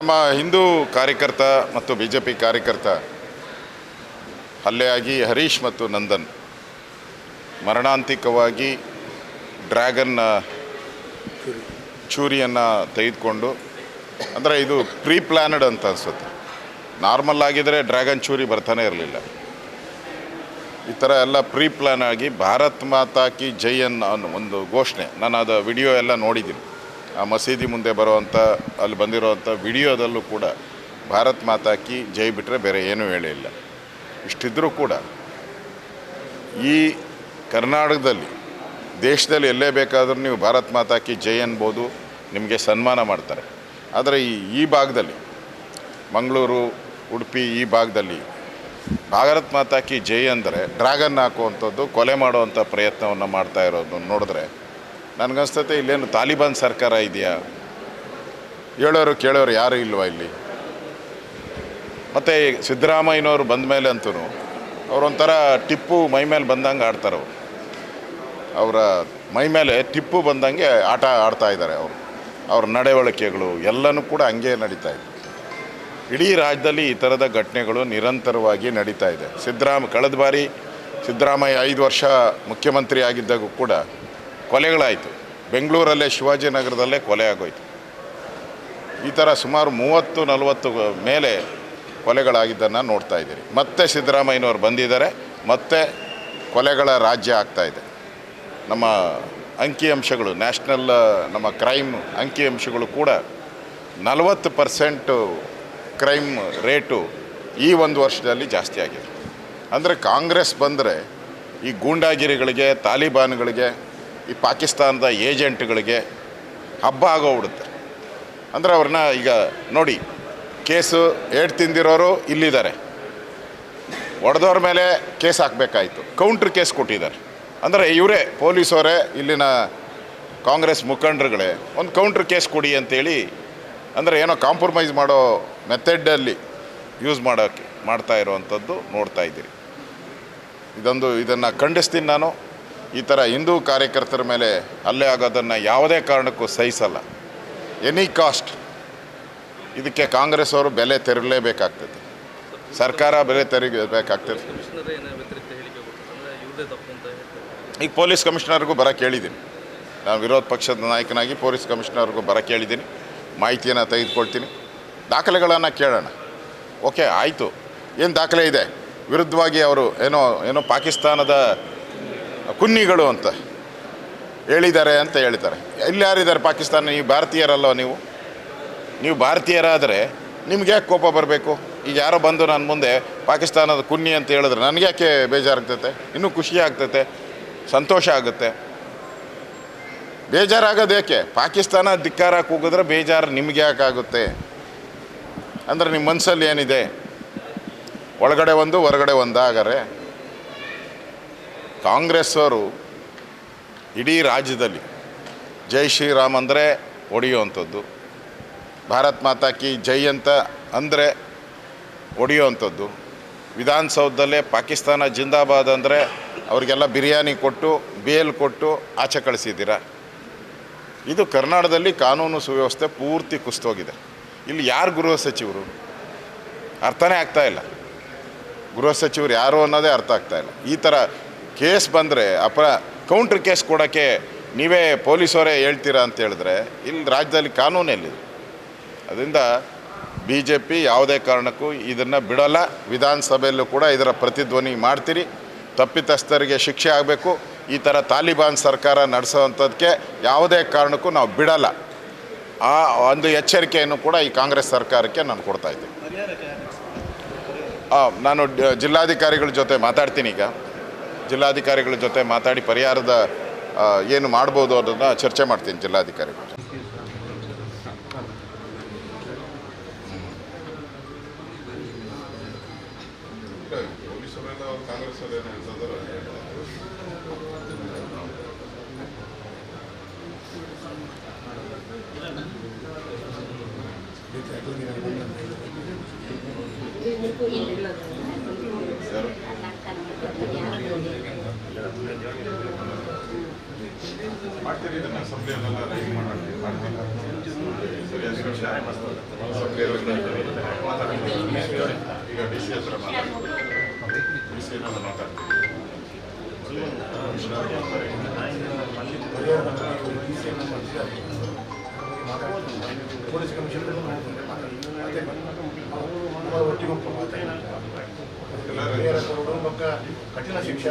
ನಮ್ಮ ಹಿಂದೂ ಕಾರ್ಯಕರ್ತ ಮತ್ತು ಬಿಜೆಪಿ ಕಾರ್ಯಕರ್ತ ಹಲ್ಲೆಯಾಗಿ ಹರೀಶ್ ಮತ್ತು ನಂದನ್ ಮರಣಾಂತಿಕವಾಗಿ ಡ್ರ್ಯಾಗನ್ನ ಚೂರಿಯನ್ನು ತೆಗೆದುಕೊಂಡು, ಅಂದರೆ ಇದು ಪ್ರೀ ಪ್ಲ್ಯಾನಡ್ ಅಂತ ಅನಿಸುತ್ತೆ. ನಾರ್ಮಲ್ ಆಗಿದ್ದರೆ ಡ್ರ್ಯಾಗನ್ ಚೂರಿ ಬರ್ತಾನೆ ಇರಲಿಲ್ಲ. ಈ ಥರ ಎಲ್ಲ ಪ್ರೀ ಪ್ಲ್ಯಾನ್ ಆಗಿ ಭಾರತ್ ಮಾತಾ ಕಿ ಜೈ ಅನ್ನೋ ಒಂದು ಘೋಷಣೆ, ನಾನು ಅದು ವಿಡಿಯೋ ಎಲ್ಲ ನೋಡಿದ್ದೀನಿ. ಆ ಮಸೀದಿ ಮುಂದೆ ಬರುವಂಥ ಅಲ್ಲಿ ಬಂದಿರೋವಂಥ ವಿಡಿಯೋದಲ್ಲೂ ಕೂಡ ಭಾರತ್ ಮಾತಾ ಕಿ ಜೈ ಬಿಟ್ಟರೆ ಬೇರೆ ಏನೂ ಹೇಳಿಲ್ಲ. ಇಷ್ಟಿದ್ರೂ ಕೂಡ ಈ ಕರ್ನಾಟಕದಲ್ಲಿ, ದೇಶದಲ್ಲಿ ಎಲ್ಲೇ ಬೇಕಾದರೂ ನೀವು ಭಾರತ್ ಮಾತಾ ಕಿ ಜೈ ಅನ್ಬೋದು, ನಿಮಗೆ ಸನ್ಮಾನ ಮಾಡ್ತಾರೆ. ಆದರೆ ಈ ಭಾಗದಲ್ಲಿ, ಮಂಗಳೂರು, ಉಡುಪಿ ಈ ಭಾಗದಲ್ಲಿ ಭಾರತ್ ಮಾತಾ ಕಿ ಜೈ ಅಂದರೆ ಡ್ರ್ಯಾಗನ್ ಹಾಕುವಂಥದ್ದು, ಕೊಲೆ ಮಾಡುವಂಥ ಪ್ರಯತ್ನವನ್ನು ಮಾಡ್ತಾ ಇರೋದು ನೋಡಿದ್ರೆ ನನಗನ್ಸ್ತತೆ ಇಲ್ಲೇನು ತಾಲಿಬಾನ್ ಸರ್ಕಾರ ಇದೆಯಾ? ಹೇಳೋರು ಕೇಳೋರು ಯಾರೂ ಇಲ್ವಾ ಇಲ್ಲಿ? ಮತ್ತು ಸಿದ್ದರಾಮಯ್ಯನವರು ಬಂದ ಮೇಲೆ ಅಂತೂ ಅವರೊಂಥರ ಟಿಪ್ಪು ಮೈ ಮೇಲೆ ಬಂದಂಗೆ ಆಡ್ತಾರೆ. ಅವರ ಮೈ ಮೇಲೆ ಟಿಪ್ಪು ಬಂದಂಗೆ ಆಟ ಆಡ್ತಾ ಇದ್ದಾರೆ. ಅವ್ರ ನಡವಳಿಕೆಗಳು ಎಲ್ಲನೂ ಕೂಡ ಹಂಗೆ ನಡೀತಾ ಇದೆ. ಇಡೀ ರಾಜ್ಯದಲ್ಲಿ ಈ ಥರದ ಘಟನೆಗಳು ನಿರಂತರವಾಗಿ ನಡೀತಾ ಇದೆ. ಕಳೆದ ಬಾರಿ ಸಿದ್ದರಾಮಯ್ಯ 5 ವರ್ಷ ಮುಖ್ಯಮಂತ್ರಿ ಆಗಿದ್ದಾಗೂ ಕೂಡ ಕೊಲೆಗಳಾಯಿತು. ಬೆಂಗಳೂರಲ್ಲೇ ಶಿವಾಜಿನಗರದಲ್ಲೇ ಕೊಲೆ ಆಗೋಯ್ತು. ಈ ಥರ ಸುಮಾರು 30-40 ಮೇಲೆ ಕೊಲೆಗಳಾಗಿದ್ದನ್ನು ನೋಡ್ತಾ ಇದ್ದೀರಿ. ಮತ್ತೆ ಸಿದ್ದರಾಮಯ್ಯನವರು ಬಂದಿದ್ದಾರೆ, ಮತ್ತೆ ಕೊಲೆಗಳ ರಾಜ್ಯ ಆಗ್ತಾಯಿದೆ. ನಮ್ಮ ಅಂಕಿಅಂಶಗಳು, ನ್ಯಾಷನಲ್ ನಮ್ಮ ಕ್ರೈಮ್ ಅಂಕಿಅಂಶಗಳು ಕೂಡ 40% ಕ್ರೈಮ್ ರೇಟು ಈ 1 ವರ್ಷದಲ್ಲಿ ಜಾಸ್ತಿ ಆಗಿದೆ. ಅಂದರೆ ಕಾಂಗ್ರೆಸ್ ಬಂದರೆ ಈ ಗೂಂಡಾಗಿರಿಗಳಿಗೆ, ತಾಲಿಬಾನ್ಗಳಿಗೆ, ಈ ಪಾಕಿಸ್ತಾನದ ಏಜೆಂಟ್ಗಳಿಗೆ ಹಬ್ಬ ಆಗೋಗ್ಬಿಡುತ್ತೆ. ಅಂದರೆ ಅವ್ರನ್ನ ಈಗ ನೋಡಿ, ಕೇಸು ಏಟು ತಿಂದಿರೋರು ಇಲ್ಲಿದ್ದಾರೆ, ಹೊಡೆದವ್ರ ಮೇಲೆ ಕೇಸ್ ಹಾಕಬೇಕಾಯಿತು, ಕೌಂಟ್ರ್ ಕೇಸ್ ಕೊಟ್ಟಿದ್ದಾರೆ. ಅಂದರೆ ಇವರೇ ಪೊಲೀಸವರೇ, ಇಲ್ಲಿನ ಕಾಂಗ್ರೆಸ್ ಮುಖಂಡರುಗಳೇ ಒಂದು ಕೌಂಟ್ರ್ ಕೇಸ್ ಕೊಡಿ ಅಂತೇಳಿ, ಅಂದರೆ ಏನೋ ಕಾಂಪ್ರಮೈಸ್ ಮಾಡೋ ಮೆಥಡಲ್ಲಿ ಯೂಸ್ ಮಾಡ್ತಾ ಇರೋವಂಥದ್ದು ನೋಡ್ತಾ ಇದ್ದೀರಿ. ಇದನ್ನು ಖಂಡಿಸ್ತೀನಿ ನಾನು. ಈ ಥರ ಹಿಂದೂ ಕಾರ್ಯಕರ್ತರ ಮೇಲೆ ಹಲ್ಲೆ ಆಗೋದನ್ನು ಯಾವುದೇ ಕಾರಣಕ್ಕೂ ಸಹಿಸಲ್ಲ. ಎನಿ ಕಾಸ್ಟ್ ಇದಕ್ಕೆ ಕಾಂಗ್ರೆಸ್ ಅವರು ಬೆಲೆ ತೆರಲೇಬೇಕಾಗ್ತದೆ, ಸರ್ಕಾರ ಬೆಲೆ ತೆರಿಬೇಕಾಗ್ತದೆ. ಈಗ ಪೊಲೀಸ್ ಕಮಿಷನರ್ಗೂ ಬರೋಕ್ಕೆ ಹೇಳಿದ್ದೀನಿ. ನಾನು ವಿರೋಧ ಪಕ್ಷದ ನಾಯಕನಾಗಿ ಪೊಲೀಸ್ ಕಮಿಷನರ್ಗೂ ಬರೋಕ್ಕೆ ಹೇಳಿದ್ದೀನಿ. ಮಾಹಿತಿಯನ್ನು ತೆಗೆದುಕೊಳ್ತೀನಿ, ದಾಖಲೆಗಳನ್ನು ಕೇಳೋಣ. ಓಕೆ, ಆಯಿತು, ಏನು ದಾಖಲೆ ಇದೆ? ವಿರುದ್ಧವಾಗಿ ಅವರು ಏನೋ ಪಾಕಿಸ್ತಾನದ ಕುನ್ನಿಗಳು ಅಂತ ಹೇಳಿದ್ದಾರೆ ಅಂತ ಹೇಳ್ತಾರೆ. ಇಲ್ಲಿ ಯಾರಿದ್ದಾರೆ ಪಾಕಿಸ್ತಾನ? ನೀವು ಭಾರತೀಯರಲ್ಲೋ? ನೀವು ಭಾರತೀಯರಾದರೆ ನಿಮ್ಗೆ ಯಾಕೆ ಕೋಪ ಬರಬೇಕು? ಈಗ ಯಾರೋ ಬಂದು ನನ್ನ ಮುಂದೆ ಪಾಕಿಸ್ತಾನದ ಕುನ್ನಿ ಅಂತ ಹೇಳಿದ್ರೆ ನನಗೆ ಯಾಕೆ ಬೇಜಾರಾಗ್ತೈತೆ? ಇನ್ನೂ ಖುಷಿ ಆಗ್ತೈತೆ, ಸಂತೋಷ ಆಗುತ್ತೆ. ಬೇಜಾರಾಗೋದು ಏಕೆ? ಪಾಕಿಸ್ತಾನ ಧಿಕ್ಕಾರ ಕೂಗಿದ್ರೆ ಬೇಜಾರು ನಿಮ್ಗೆ ಯಾಕಾಗುತ್ತೆ? ಅಂದರೆ ನಿಮ್ಮ ಮನಸ್ಸಲ್ಲಿ ಏನಿದೆ? ಒಳಗಡೆ ಒಂದು ಹೊರಗಡೆ ಒಂದು ಆಗರೆ. ಕಾಂಗ್ರೆಸ್ ಅವರು ಇಡೀ ರಾಜ್ಯದಲ್ಲಿ ಜೈ ಶ್ರೀರಾಮ್ ಅಂದರೆ ಹೊಡೆಯುವಂಥದ್ದು, ಭಾರತ್ ಮಾತಾ ಕಿ ಜೈ ಅಂತ ಅಂದರೆ ಹೊಡೆಯುವಂಥದ್ದು, ವಿಧಾನಸೌಧದಲ್ಲೇ ಪಾಕಿಸ್ತಾನ ಜಿಂದಾಬಾದ್ ಅಂದರೆ ಅವರಿಗೆಲ್ಲ ಬಿರಿಯಾನಿ ಕೊಟ್ಟು ಬೇಲ್ ಕೊಟ್ಟು ಆಚೆ ಕಳಿಸಿದ್ದೀರಾ. ಇದು ಕರ್ನಾಟಕದಲ್ಲಿ ಕಾನೂನು ಸುವ್ಯವಸ್ಥೆ ಪೂರ್ತಿ ಕುಸಿದೋಗಿದೆ. ಇಲ್ಲಿ ಯಾರು ಗೃಹ ಸಚಿವರು? ಅರ್ಥನೇ ಆಗ್ತಾಯಿಲ್ಲ. ಗೃಹ ಸಚಿವರು ಯಾರು ಅನ್ನೋದೇ ಅರ್ಥ ಆಗ್ತಾಯಿಲ್ಲ. ಈ ಥರ ಕೇಸ್ ಬಂದರೆ ಕೌಂಟ್ರ್ ಕೇಸ್ ಕೊಡೋಕ್ಕೆ ನೀವೇ ಪೊಲೀಸವರೇ ಹೇಳ್ತೀರಾ ಅಂತ ಹೇಳಿದ್ರೆ ಇಲ್ಲಿ ರಾಜ್ಯದಲ್ಲಿ ಕಾನೂನು ಎಲ್ಲಿದೆ? ಅದರಿಂದ BJP ಯಾವುದೇ ಕಾರಣಕ್ಕೂ ಇದನ್ನು ಬಿಡೋಲ್ಲ. ವಿಧಾನಸಭೆಯಲ್ಲೂ ಕೂಡ ಇದರ ಪ್ರತಿಧ್ವನಿ ಮಾಡ್ತೀರಿ. ತಪ್ಪಿತಸ್ಥರಿಗೆ ಶಿಕ್ಷೆ ಆಗಬೇಕು. ಈ ಥರ ತಾಲಿಬಾನ್ ಸರ್ಕಾರ ನಡೆಸೋವಂಥದ್ದಕ್ಕೆ ಯಾವುದೇ ಕಾರಣಕ್ಕೂ ನಾವು ಬಿಡಲ್ಲ. ಆ ಒಂದು ಎಚ್ಚರಿಕೆಯನ್ನು ಕೂಡ ಈ ಕಾಂಗ್ರೆಸ್ ಸರ್ಕಾರಕ್ಕೆ ನಾನು ಕೊಡ್ತಾಯಿದ್ದೀನಿ. ನಾನು ಜಿಲ್ಲಾಧಿಕಾರಿಗಳ ಜೊತೆ ಮಾತಾಡ್ತೀನಿ. ಈಗ ಜಿಲ್ಲಾಧಿಕಾರಿಗಳ ಜೊತೆ ಮಾತಾಡಿ ಪರಿಹಾರದ ಏನು ಮಾಡ್ಬೋದು ಅದನ್ನು ಚರ್ಚೆ ಮಾಡ್ತೀನಿ ಜಿಲ್ಲಾಧಿಕಾರಿಗಳು. ಮಾಡ್ತೀರಿ ಇದನ್ನು ಅಸೆಂಬ್ಲಿಯಲ್ಲೆಲ್ಲ ರೈಸ್ ಮಾಡ್ತೀವಿ. ಈಗ ಡಿ ಸಿ ಹತ್ರ ಡಿ ಸಿ ಮಾತಾಡ್ತೀವಿ. ಪೊಲೀಸ್ ಕಮಿಷನ್ ಒಟ್ಟಿಗೆ ಕಠಿಣ ಶಿಕ್ಷೆ